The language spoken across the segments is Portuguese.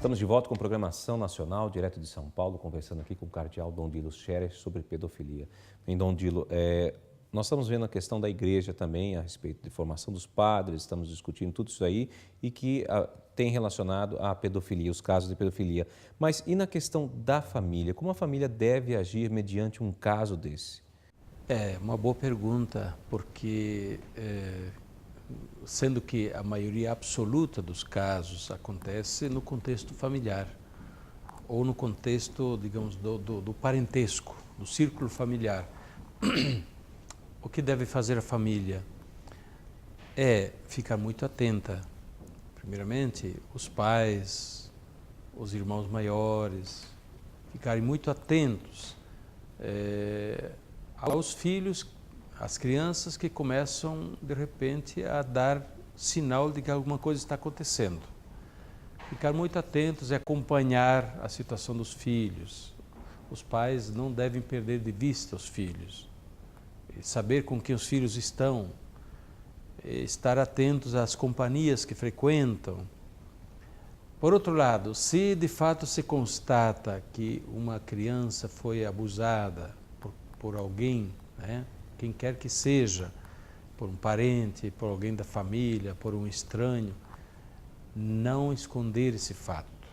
Estamos de volta com programação nacional, direto de São Paulo, conversando aqui com o cardeal Dom Dilo Scherer sobre pedofilia. Em Dom Dilo, nós estamos vendo a questão da igreja também, a respeito de formação dos padres, estamos discutindo tudo isso aí e que tem relacionado à pedofilia, os casos de pedofilia. Mas e na questão da família? Como a família deve agir mediante um caso desse? É uma boa pergunta, porque sendo que a maioria absoluta dos casos acontece no contexto familiar ou no contexto, digamos, do parentesco, do círculo familiar. O que deve fazer a família é ficar muito atenta. Primeiramente, os pais, os irmãos maiores, ficarem muito atentos aos filhos, às crianças que começam, de repente, a dar sinal de que alguma coisa está acontecendo. Ficar muito atentos e acompanhar a situação dos filhos. Os pais não devem perder de vista os filhos. Saber com quem os filhos estão, estar atentos às companhias que frequentam. Por outro lado, se de fato se constata que uma criança foi abusada por alguém, né, quem quer que seja, por um parente, por alguém da família, por um estranho, não esconder esse fato.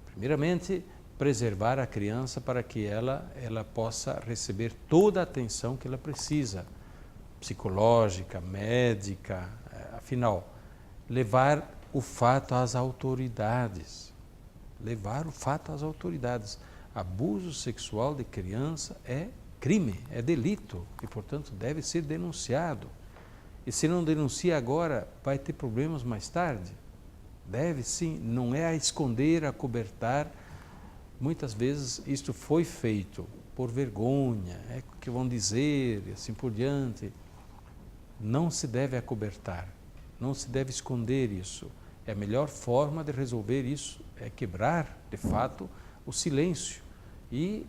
Primeiramente, preservar a criança para que ela possa receber toda a atenção que ela precisa, psicológica, médica, afinal, levar o fato às autoridades. Levar o fato às autoridades. Abuso sexual de criança é crime, é delito e, portanto, deve ser denunciado. E se não denuncia agora, vai ter problemas mais tarde. Deve sim, não é a esconder, a cobertar. Muitas vezes isto foi feito por vergonha, é o que vão dizer e assim por diante. Não se deve acobertar, não se deve esconder isso. É a melhor forma de resolver isso, é quebrar, de fato, o silêncio e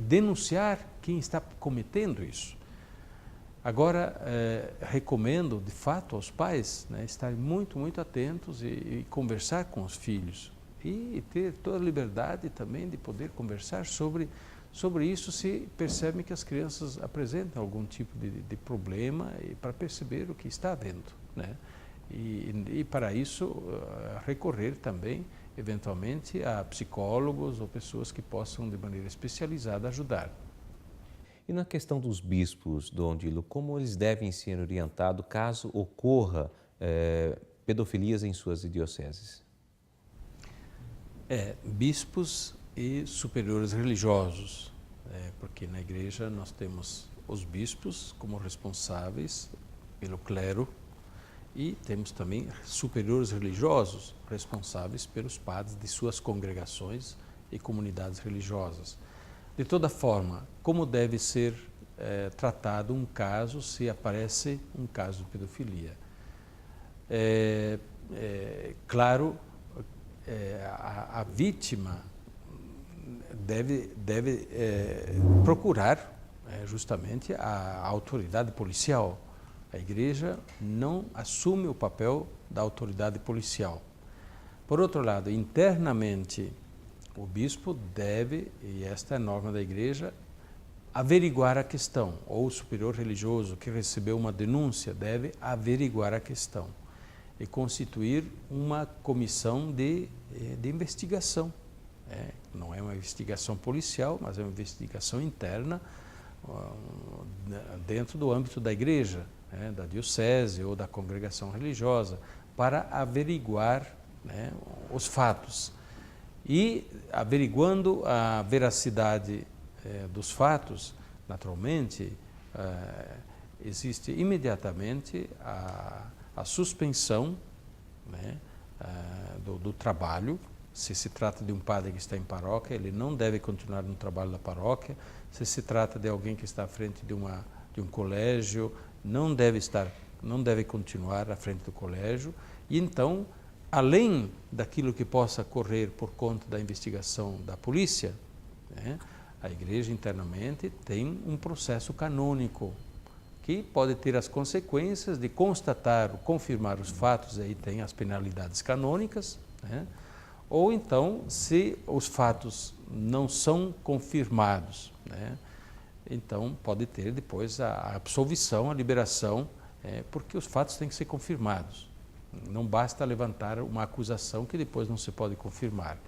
denunciar quem está cometendo isso. Agora, recomendo, de fato, aos pais, né, estarem muito, muito atentos e conversar com os filhos e ter toda a liberdade também de poder conversar sobre isso se percebem que as crianças apresentam algum tipo de problema e para perceber o que está havendo, né? E para isso recorrer também eventualmente a psicólogos ou pessoas que possam de maneira especializada ajudar. E na questão dos bispos, Dom Dilo, como eles devem ser orientados caso ocorra pedofilias em suas dioceses? Bispos e superiores religiosos, porque na igreja nós temos os bispos como responsáveis pelo clero e temos também superiores religiosos responsáveis pelos padres de suas congregações e comunidades religiosas. De toda forma, como deve ser tratado um caso se aparece um caso de pedofilia? Claro, a vítima deve procurar justamente a autoridade policial. A igreja não assume o papel da autoridade policial. Por outro lado, internamente, o bispo deve, e esta é a norma da igreja, averiguar a questão, ou o superior religioso que recebeu uma denúncia deve averiguar a questão e constituir uma comissão de investigação. Não é uma investigação policial, mas é uma investigação interna dentro do âmbito da igreja, da diocese ou da congregação religiosa, para averiguar, os fatos. E, averiguando a veracidade dos fatos, naturalmente, existe imediatamente a suspensão do trabalho. Se trata de um padre que está em paróquia, ele não deve continuar no trabalho da paróquia. Se trata de alguém que está à frente de um colégio, não deve continuar à frente do colégio. E então, além daquilo que possa correr por conta da investigação da polícia, a igreja internamente tem um processo canônico que pode ter as consequências de constatar ou confirmar os fatos, aí tem as penalidades canônicas, né? Ou então, se os fatos não são confirmados, né? Então pode ter depois a absolvição, a liberação, porque os fatos têm que ser confirmados. Não basta levantar uma acusação que depois não se pode confirmar.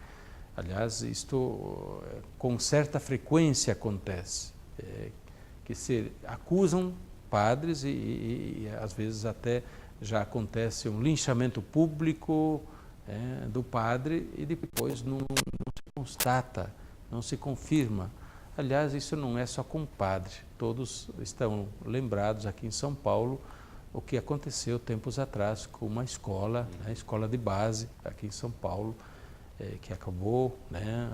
Aliás, isto com certa frequência acontece, que se acusam padres e às vezes até já acontece um linchamento público do padre e depois não se constata, não se confirma. Aliás, isso não é só com o padre, todos estão lembrados aqui em São Paulo o que aconteceu tempos atrás com uma escola, né, escola de base aqui em São Paulo, que acabou, né,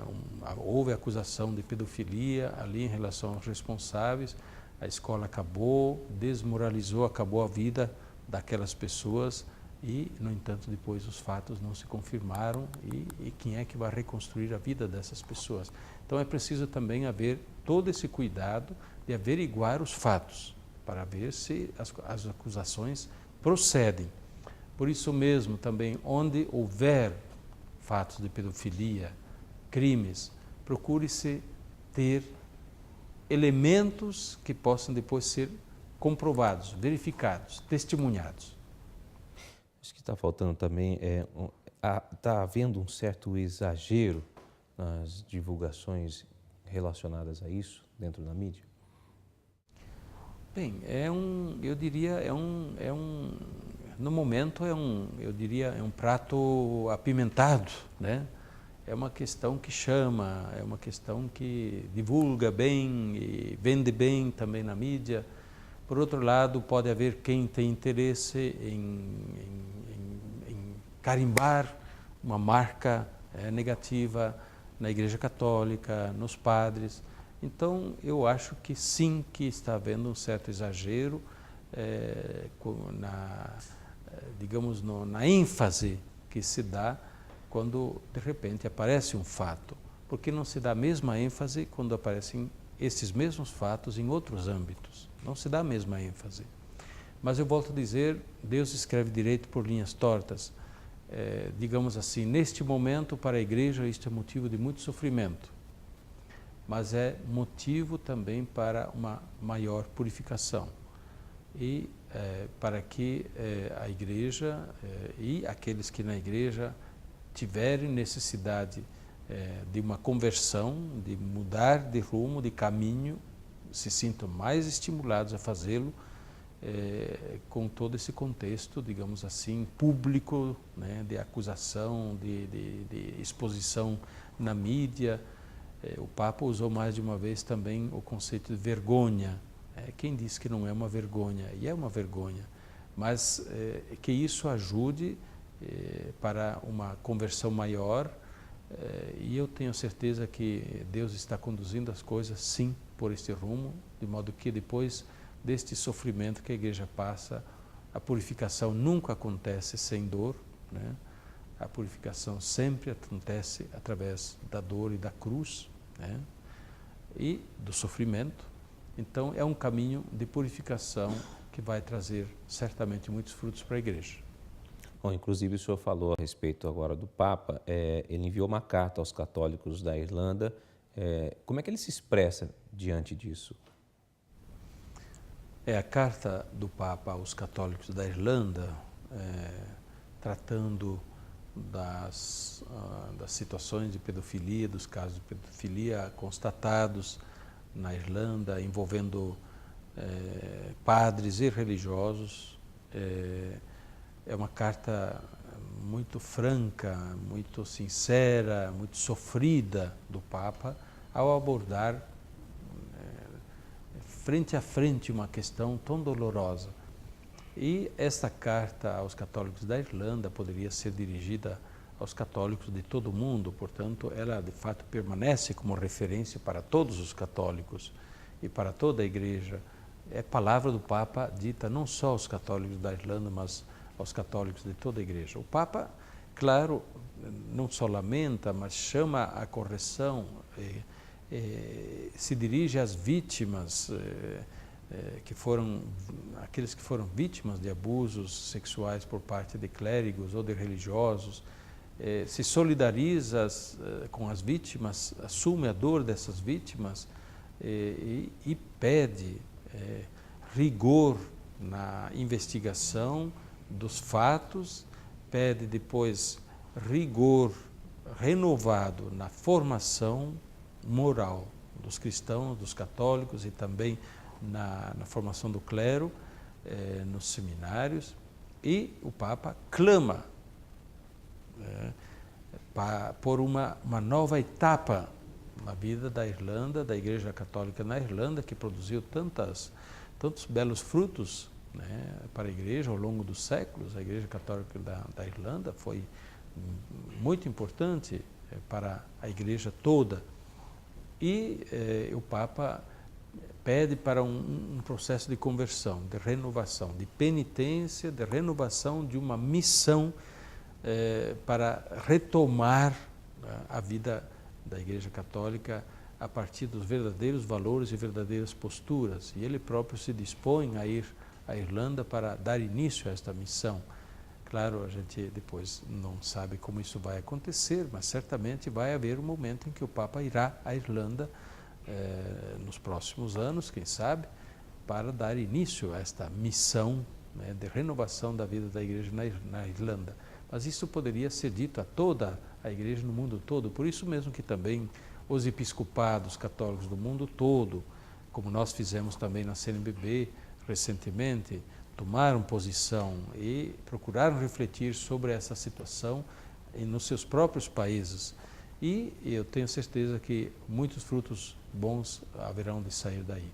houve acusação de pedofilia ali em relação aos responsáveis, a escola acabou, desmoralizou, acabou a vida daquelas pessoas e, no entanto, depois os fatos não se confirmaram e quem é que vai reconstruir a vida dessas pessoas? Então é preciso também haver todo esse cuidado de averiguar os fatos, para ver se as acusações procedem. Por isso mesmo também, onde houver fatos de pedofilia, crimes, procure-se ter elementos que possam depois ser comprovados, verificados, testemunhados. Acho que está faltando também, está havendo um certo exagero nas divulgações relacionadas a isso dentro da mídia? Bem, eu diria, no momento eu diria, é um prato apimentado, né? É uma questão que chama, é uma questão que divulga bem e vende bem também na mídia. Por outro lado, pode haver quem tem interesse em carimbar uma marca negativa na Igreja Católica, nos padres. Então, eu acho que sim, que está havendo um certo exagero digamos, na ênfase que se dá quando, de repente, aparece um fato. Porque não se dá a mesma ênfase quando aparecem esses mesmos fatos em outros âmbitos. Não se dá a mesma ênfase. Mas eu volto a dizer, Deus escreve direito por linhas tortas. Digamos assim, neste momento, para a igreja, isto é motivo de muito sofrimento. Mas é motivo também para uma maior purificação e para que a igreja e aqueles que na igreja tiverem necessidade de uma conversão, de mudar de rumo, de caminho, se sintam mais estimulados a fazê-lo com todo esse contexto, digamos assim, público, né, de acusação, de exposição na mídia. O Papa usou mais de uma vez também o conceito de vergonha. Quem disse que não é uma vergonha? E é uma vergonha. Mas que isso ajude para uma conversão maior. E eu tenho certeza que Deus está conduzindo as coisas, sim, por este rumo, de modo que depois deste sofrimento que a igreja passa, a purificação nunca acontece sem dor, né? A purificação sempre acontece através da dor e da cruz, né? E do sofrimento. Então, é um caminho de purificação que vai trazer certamente muitos frutos para a igreja. Bom, inclusive, o senhor falou a respeito agora do Papa, ele enviou uma carta aos católicos da Irlanda. Como é que ele se expressa diante disso? A carta do Papa aos católicos da Irlanda, tratando das situações de pedofilia, dos casos de pedofilia constatados na Irlanda, envolvendo padres e religiosos. É uma carta muito franca, muito sincera, muito sofrida do Papa ao abordar frente a frente uma questão tão dolorosa. E esta carta aos católicos da Irlanda poderia ser dirigida aos católicos de todo o mundo, portanto, ela de fato permanece como referência para todos os católicos e para toda a igreja. É palavra do Papa dita não só aos católicos da Irlanda, mas aos católicos de toda a igreja. O Papa, claro, não só lamenta, mas chama a correção, se dirige às vítimas, aqueles que foram vítimas de abusos sexuais por parte de clérigos ou de religiosos, se solidariza com as vítimas, assume a dor dessas vítimas e pede rigor na investigação dos fatos, pede depois rigor renovado na formação moral dos cristãos, dos católicos e também na formação do clero, nos seminários, e o Papa clama por uma nova etapa na vida da Irlanda, da Igreja Católica na Irlanda, que produziu tantos belos frutos, né, para a Igreja ao longo dos séculos. A Igreja Católica da Irlanda foi muito importante para a Igreja toda. E o Papa pede para um processo de conversão, de renovação, de penitência, de renovação de uma missão para retomar a vida da Igreja Católica a partir dos verdadeiros valores e verdadeiras posturas. E ele próprio se dispõe a ir à Irlanda para dar início a esta missão. Claro, a gente depois não sabe como isso vai acontecer, mas certamente vai haver um momento em que o Papa irá à Irlanda nos próximos anos, quem sabe, para dar início a esta missão, né, de renovação da vida da Igreja na Irlanda. Mas isso poderia ser dito a toda a Igreja no mundo todo, por isso mesmo que também os episcopados católicos do mundo todo, como nós fizemos também na CNBB recentemente, tomaram posição e procuraram refletir sobre essa situação nos seus próprios países. E eu tenho certeza que muitos frutos bons haverão de sair daí.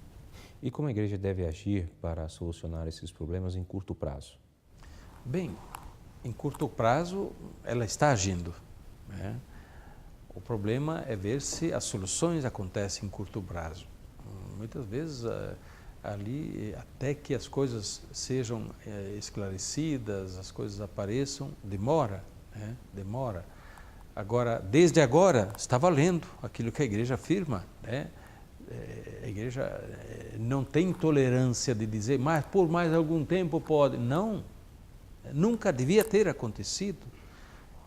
E como a Igreja deve agir para solucionar esses problemas em curto prazo? Bem, em curto prazo ela está agindo, né? O problema é ver se as soluções acontecem em curto prazo. Muitas vezes ali, até que as coisas sejam esclarecidas, as coisas apareçam, demora, né? Demora. Agora, desde agora, está valendo aquilo que a Igreja afirma, né? A Igreja não tem tolerância de dizer, mas por mais algum tempo pode. Não, nunca devia ter acontecido.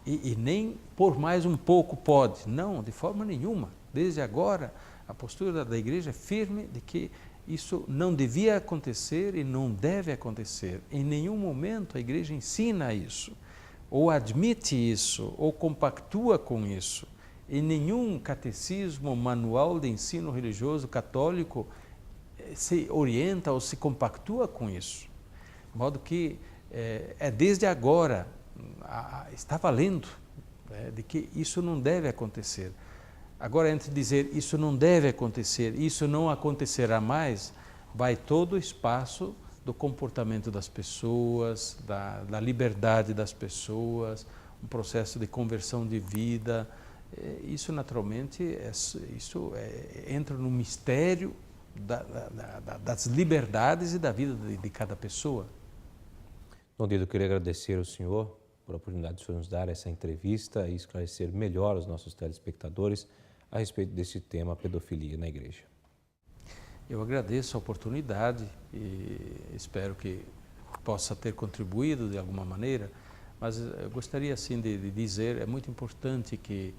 E nem por mais um pouco pode. Não, de forma nenhuma. Desde agora, a postura da Igreja é firme de que isso não devia acontecer e não deve acontecer. Em nenhum momento a Igreja ensina isso, ou admite isso, ou compactua com isso. Em nenhum catecismo, manual de ensino religioso católico se orienta ou se compactua com isso. De modo que desde agora, está valendo, de que isso não deve acontecer. Agora, entre dizer isso não deve acontecer, isso não acontecerá mais, vai todo o espaço do comportamento das pessoas, da liberdade das pessoas, um processo de conversão de vida. Isso naturalmente entra no mistério das liberdades e da vida de cada pessoa. Dom Dido, eu queria agradecer ao senhor por a oportunidade de nos dar essa entrevista e esclarecer melhor os nossos telespectadores a respeito desse tema, pedofilia na Igreja. Eu agradeço a oportunidade e espero que possa ter contribuído de alguma maneira, mas eu gostaria assim de dizer, é muito importante que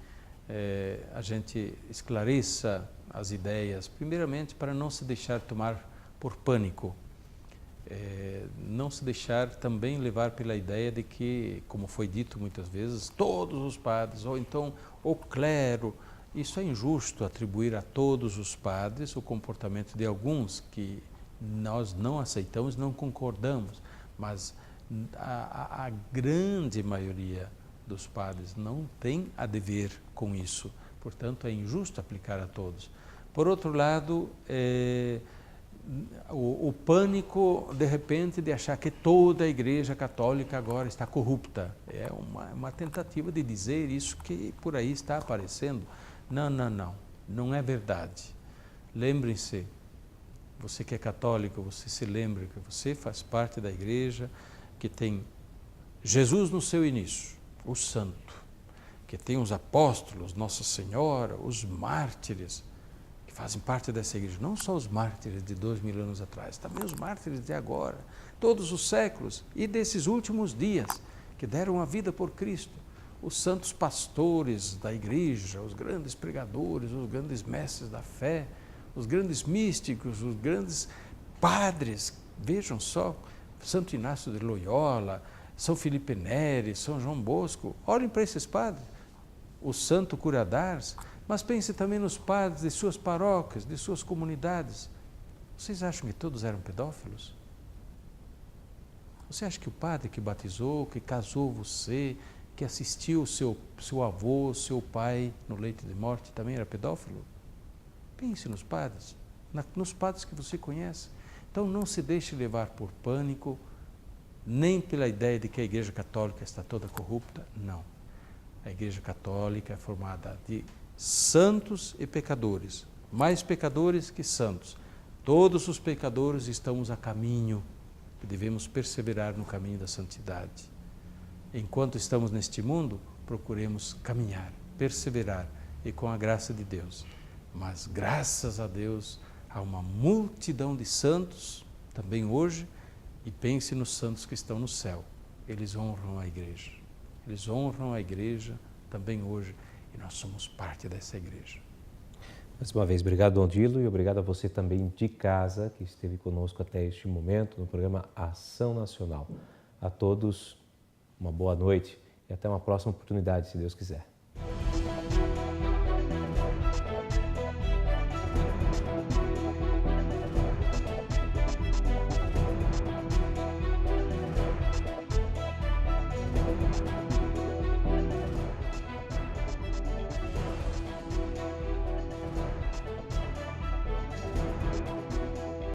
a gente esclareça as ideias, primeiramente para não se deixar tomar por pânico, não se deixar também levar pela ideia de que, como foi dito muitas vezes, todos os padres, ou então o clero. Isso é injusto, atribuir a todos os padres o comportamento de alguns que nós não aceitamos, não concordamos, mas a grande maioria dos padres não tem a dever com isso, portanto é injusto aplicar a todos. Por outro lado, o pânico, de repente, de achar que toda a Igreja Católica agora está corrupta, é uma tentativa de dizer isso que por aí está aparecendo. Não é verdade. Lembrem-se, você que é católico, você se lembra que você faz parte da Igreja que tem Jesus no seu início, o santo, que tem os apóstolos, Nossa Senhora, os mártires, que fazem parte dessa Igreja, não só os mártires de 2000 anos atrás, também os mártires de agora, todos os séculos e desses últimos dias, que deram a vida por Cristo. os santos pastores da igreja, os grandes pregadores, os grandes mestres da fé, os grandes místicos, os grandes padres. Vejam só, Santo Inácio de Loyola, São Felipe Neri, São João Bosco. Olhem para esses padres. O Santo Cura d'Ars, mas pense também nos padres de suas paróquias, de suas comunidades. Vocês acham que todos eram pedófilos? Você acha que o padre que batizou, que casou você, que assistiu seu avô, seu pai no leito de morte, também era pedófilo? Pense nos padres que você conhece. Então não se deixe levar por pânico, nem pela ideia de que a Igreja Católica está toda corrupta. Não. A Igreja Católica é formada de santos e pecadores, mais pecadores que santos. Todos os pecadores estamos a caminho e devemos perseverar no caminho da santidade. Enquanto estamos neste mundo, procuremos caminhar, perseverar e com a graça de Deus. Mas graças a Deus há uma multidão de santos também hoje, e pense nos santos que estão no céu. Eles honram a igreja. Eles honram a igreja também hoje e nós somos parte dessa igreja. Mais uma vez, obrigado, Dom Dilo, e obrigado a você também de casa que esteve conosco até este momento no programa Ação Nacional. A todos, uma boa noite e até uma próxima oportunidade, se Deus quiser.